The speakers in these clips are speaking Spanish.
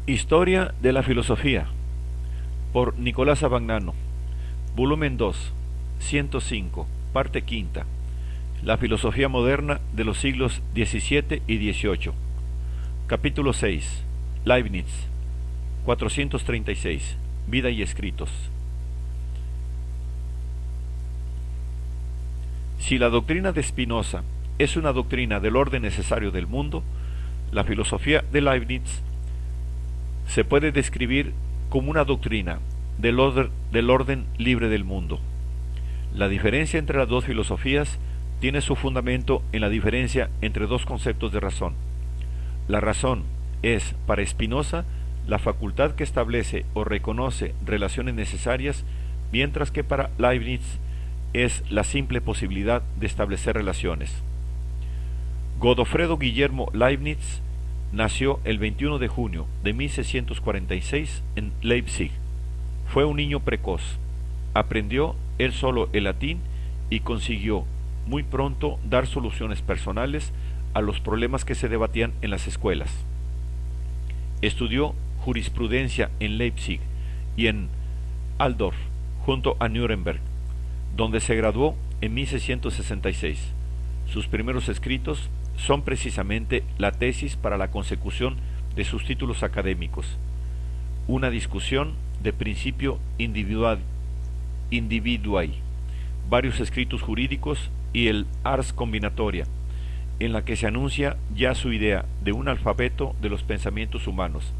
Historia de la filosofía por Nicolás Abagnano, volumen 2, 105, parte quinta. La filosofía moderna de los siglos XVII y XVIII. Capítulo 6. Leibniz, 436. Vida y escritos. Si la doctrina de Spinoza es una doctrina del orden necesario del mundo, la filosofía de Leibniz se puede describir como una doctrina del orden libre del mundo. La diferencia entre las dos filosofías tiene su fundamento en la diferencia entre dos conceptos de razón. La razón es, para Spinoza, la facultad que establece o reconoce relaciones necesarias, mientras que para Leibniz es la simple posibilidad de establecer relaciones. Godofredo Guillermo Leibniz nació el 21 de junio de 1646 en Leipzig. Fue un niño precoz. Aprendió él solo el latín y consiguió muy pronto dar soluciones personales a los problemas que se debatían en las escuelas. Estudió jurisprudencia en Leipzig y en Altdorf, junto a Nuremberg, donde se graduó en 1666. Sus primeros escritos son precisamente la tesis para la consecución de sus títulos académicos, una discusión de principio individuae, varios escritos jurídicos y el Ars Combinatoria, en la que se anuncia ya su idea de un alfabeto de los pensamientos humanos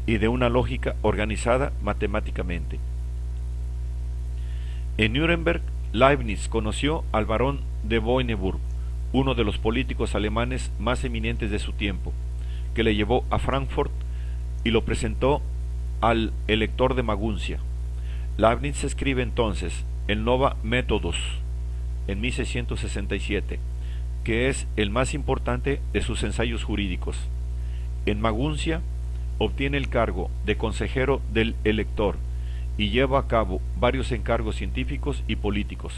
y de una lógica organizada matemáticamente. En Nuremberg, Leibniz conoció al barón de Boineburg, uno de los políticos alemanes más eminentes de su tiempo, que le llevó a Frankfurt y lo presentó al elector de Maguncia. Leibniz escribe entonces el Nova Methodus en 1667, que es el más importante de sus ensayos jurídicos. En Maguncia obtiene el cargo de consejero del elector y lleva a cabo varios encargos científicos y políticos.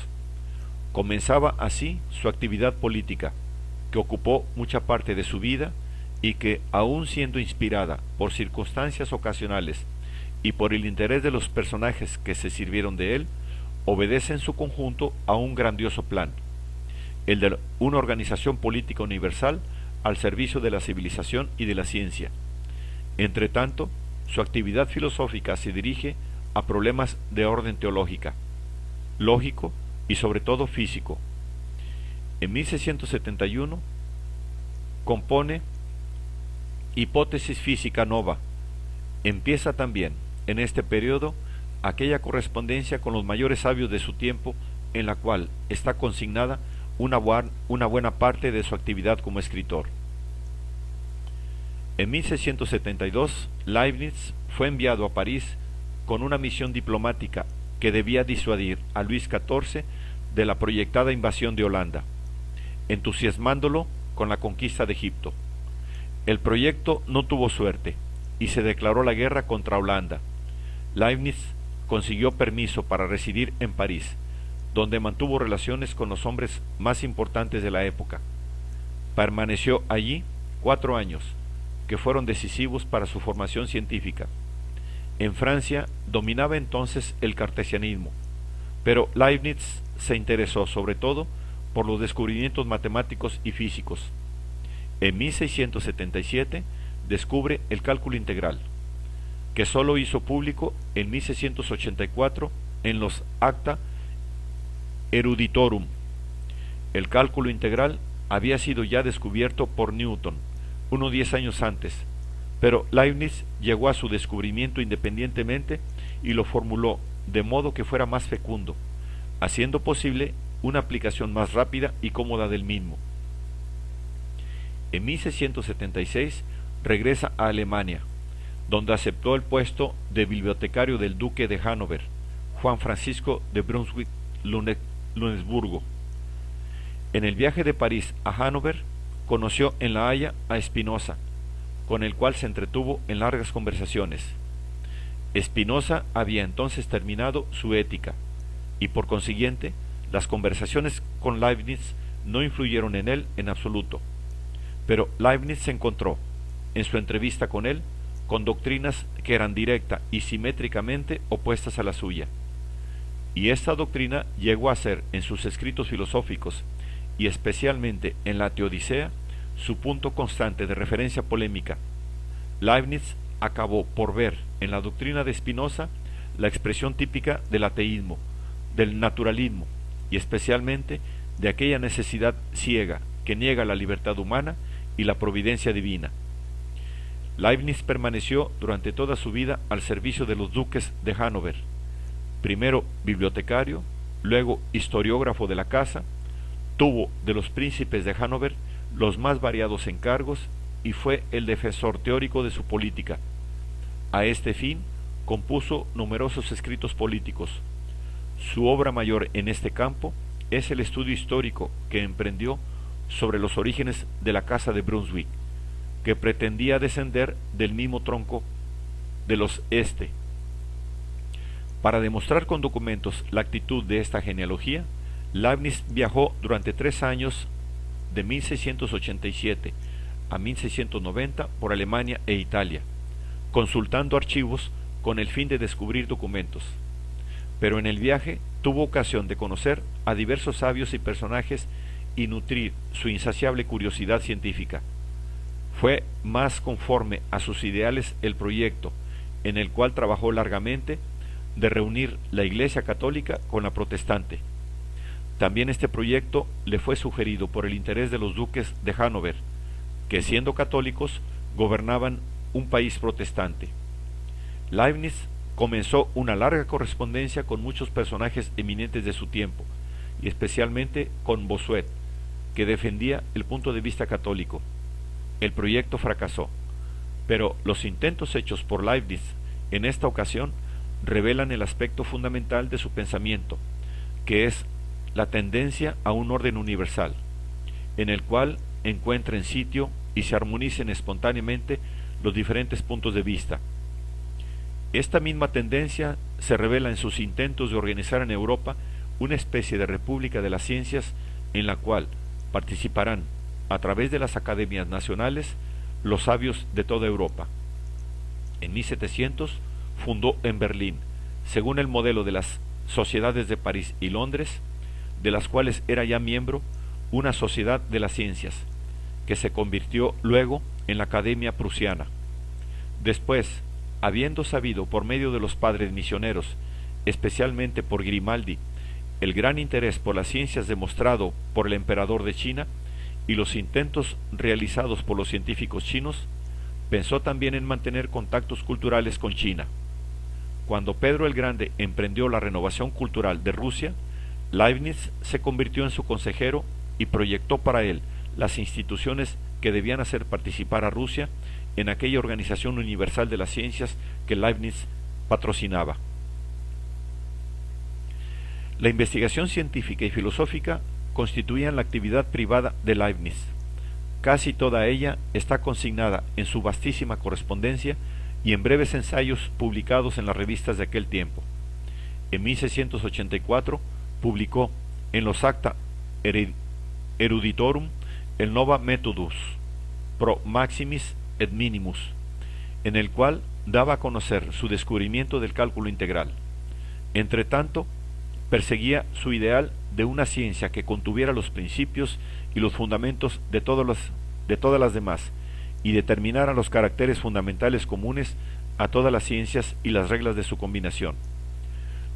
Comenzaba así su actividad política, que ocupó mucha parte de su vida y que, aun siendo inspirada por circunstancias ocasionales y por el interés de los personajes que se sirvieron de él, obedece en su conjunto a un grandioso plan, el de una organización política universal al servicio de la civilización y de la ciencia. Entretanto, su actividad filosófica se dirige a problemas de orden teológica, lógico y sobre todo físico. En 1671 compone Hipótesis Física Nova. Empieza también en este periodo aquella correspondencia con los mayores sabios de su tiempo, en la cual está consignada una buena parte de su actividad como escritor. En 1672 Leibniz fue enviado a París con una misión diplomática que debía disuadir a Luis XIV de la proyectada invasión de Holanda, entusiasmándolo con la conquista de Egipto. El proyecto no tuvo suerte y se declaró la guerra contra Holanda. Leibniz consiguió permiso para residir en París, donde mantuvo relaciones con los hombres más importantes de la época. Permaneció allí 4 años, que fueron decisivos para su formación científica. En Francia dominaba entonces el cartesianismo, pero Leibniz se interesó sobre todo por los descubrimientos matemáticos y físicos. En 1677 descubre el cálculo integral, que sólo hizo público en 1684 en los Acta Eruditorum. El cálculo integral había sido ya descubierto por Newton unos 10 años antes, pero Leibniz llegó a su descubrimiento independientemente y lo formuló de modo que fuera más fecundo, haciendo posible una aplicación más rápida y cómoda del mismo. En 1676 regresa a Alemania, donde aceptó el puesto de bibliotecario del duque de Hannover, Juan Francisco de Brunswick-Luneburgo. En el viaje de París a Hannover conoció en La Haya a Spinoza, con el cual se entretuvo en largas conversaciones. Spinoza había entonces terminado su Ética, y por consiguiente las conversaciones con Leibniz no influyeron en él en absoluto. Pero Leibniz se encontró, en su entrevista con él, con doctrinas que eran directa y simétricamente opuestas a la suya. Y esta doctrina llegó a ser, en sus escritos filosóficos, y especialmente en la Teodicea, su punto constante de referencia polémica. Leibniz acabó por ver en la doctrina de Spinoza la expresión típica del ateísmo, del naturalismo, y especialmente de aquella necesidad ciega que niega la libertad humana y la providencia divina. Leibniz permaneció durante toda su vida al servicio de los duques de Hannover, primero bibliotecario, luego historiógrafo de la casa, tuvo de los príncipes de Hannover los más variados encargos y fue el defensor teórico de su política. A este fin compuso numerosos escritos políticos. Su obra mayor en este campo es el estudio histórico que emprendió sobre los orígenes de la Casa de Brunswick, que pretendía descender del mismo tronco de los Este. Para demostrar con documentos la actitud de esta genealogía, Leibniz viajó durante 3 años, de 1687 a 1690, por Alemania e Italia, consultando archivos con el fin de descubrir documentos. Pero en el viaje tuvo ocasión de conocer a diversos sabios y personajes y nutrir su insaciable curiosidad científica. Fue más conforme a sus ideales el proyecto, en el cual trabajó largamente, de reunir la Iglesia católica con la protestante. También este proyecto le fue sugerido por el interés de los duques de Hannover, que siendo católicos gobernaban un país protestante. Leibniz comenzó una larga correspondencia con muchos personajes eminentes de su tiempo, y especialmente con Bossuet, que defendía el punto de vista católico. El proyecto fracasó, pero los intentos hechos por Leibniz en esta ocasión revelan el aspecto fundamental de su pensamiento, que es la tendencia a un orden universal, en el cual encuentren sitio y se armonicen espontáneamente los diferentes puntos de vista. Esta misma tendencia se revela en sus intentos de organizar en Europa una especie de república de las ciencias en la cual participarán, a través de las academias nacionales, los sabios de toda Europa. En 1700 fundó en Berlín, según el modelo de las sociedades de París y Londres, de las cuales era ya miembro, una sociedad de las ciencias, que se convirtió luego en la Academia Prusiana. Después, habiendo sabido por medio de los padres misioneros, especialmente por Grimaldi, el gran interés por las ciencias demostrado por el emperador de China y los intentos realizados por los científicos chinos, pensó también en mantener contactos culturales con China. Cuando Pedro el Grande emprendió la renovación cultural de Rusia, Leibniz se convirtió en su consejero y proyectó para él las instituciones que debían hacer participar a Rusia en aquella organización universal de las ciencias que Leibniz patrocinaba. La investigación científica y filosófica constituían la actividad privada de Leibniz. Casi toda ella está consignada en su vastísima correspondencia y en breves ensayos publicados en las revistas de aquel tiempo. En 1684 publicó en los Acta Eruditorum el Nova Methodus pro maximis et minimus, en el cual daba a conocer su descubrimiento del cálculo integral. Entretanto, perseguía su ideal de una ciencia que contuviera los principios y los fundamentos de todas las demás, y determinara los caracteres fundamentales comunes a todas las ciencias y las reglas de su combinación.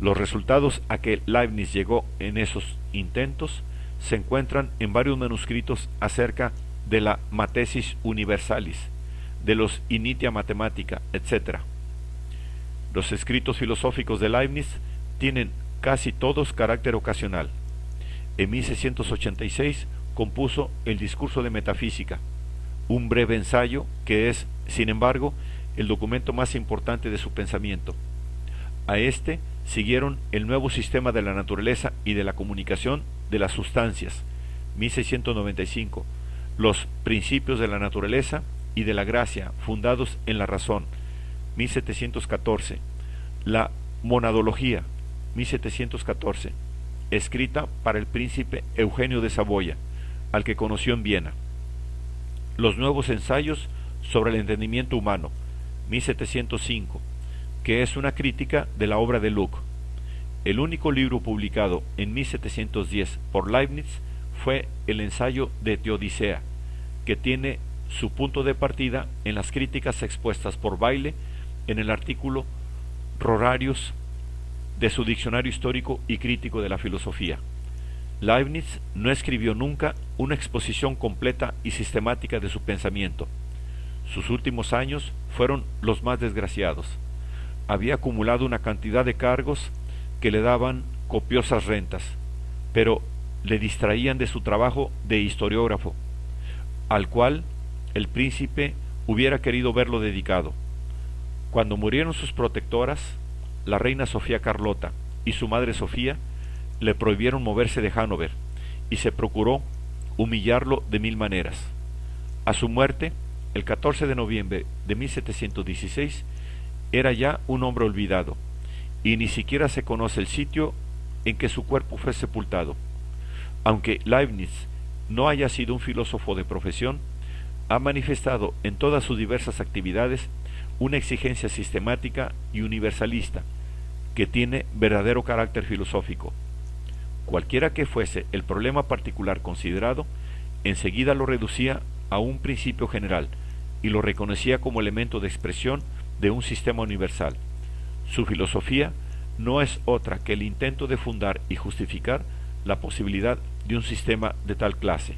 Los resultados a que Leibniz llegó en esos intentos se encuentran en varios manuscritos acerca de la Matesis Universalis, de los Initia Mathematica, etc. Los escritos filosóficos de Leibniz tienen casi todos carácter ocasional. En 1686 compuso el Discurso de Metafísica, un breve ensayo que es, sin embargo, el documento más importante de su pensamiento. A este siguieron el Nuevo Sistema de la Naturaleza y de la Comunicación de las Sustancias, 1695, los Principios de la Naturaleza y de la Gracia fundados en la Razón, 1714, la Monadología, 1714, escrita para el príncipe Eugenio de Saboya, al que conoció en Viena. Los Nuevos Ensayos sobre el Entendimiento Humano, 1705, que es una crítica de la obra de Locke. El único libro publicado en 1710 por Leibniz fue el ensayo de Teodicea, que tiene su punto de partida en las críticas expuestas por Bayle en el artículo Rorarius de su Diccionario Histórico y Crítico de la Filosofía. Leibniz no escribió nunca una exposición completa y sistemática de su pensamiento. Sus últimos años fueron los más desgraciados. Había acumulado una cantidad de cargos que le daban copiosas rentas, pero le distraían de su trabajo de historiógrafo, al cual el príncipe hubiera querido verlo dedicado. Cuando murieron sus protectoras, la reina Sofía Carlota y su madre Sofía, le prohibieron moverse de Hannover y se procuró humillarlo de mil maneras. A su muerte, el 14 de noviembre de 1716, era ya un hombre olvidado, y ni siquiera se conoce el sitio en que su cuerpo fue sepultado. Aunque Leibniz no haya sido un filósofo de profesión, ha manifestado en todas sus diversas actividades una exigencia sistemática y universalista que tiene verdadero carácter filosófico. Cualquiera que fuese el problema particular considerado, enseguida lo reducía a un principio general y lo reconocía como elemento de expresión de un sistema universal. Su filosofía no es otra que el intento de fundar y justificar la posibilidad de un sistema de tal clase.